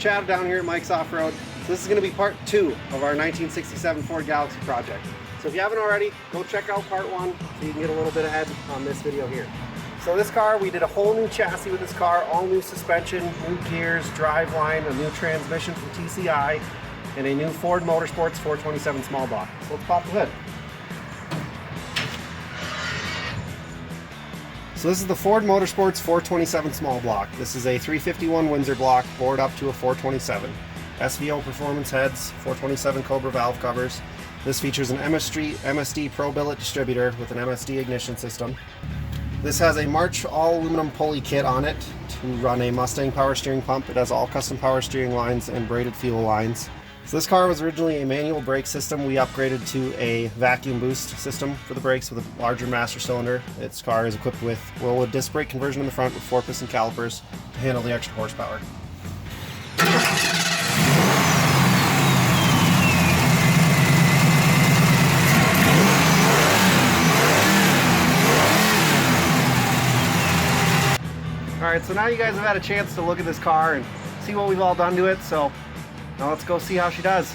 Chad down here at Mike's Off-Road. So this is going to be part 2 of our 1967 Ford Galaxy project. So if you haven't already, go check out part 1 so you can get a little bit ahead on this video here. So this car, we did a whole new chassis with this car, all new suspension, new gears, driveline, a new transmission from TCI, and a new Ford Motorsports 427 small block. So let's pop the hood. So this is the Ford Motorsports 427 small block. This is a 351 Windsor block, bored up to a 427. SVO performance heads, 427 Cobra valve covers. This features an MSD Pro billet distributor with an MSD ignition system. This has a March all aluminum pulley kit on it to run a Mustang power steering pump. It has all custom power steering lines and braided fuel lines. So this car was originally a manual brake system. We upgraded to a vacuum boost system for the brakes with a larger master cylinder. This car is equipped with roll-wood disc brake conversion in the front with 4-piston calipers to handle the extra horsepower. Alright, so now you guys have had a chance to look at this car and see what we've all done to it, so now let's go see how she does.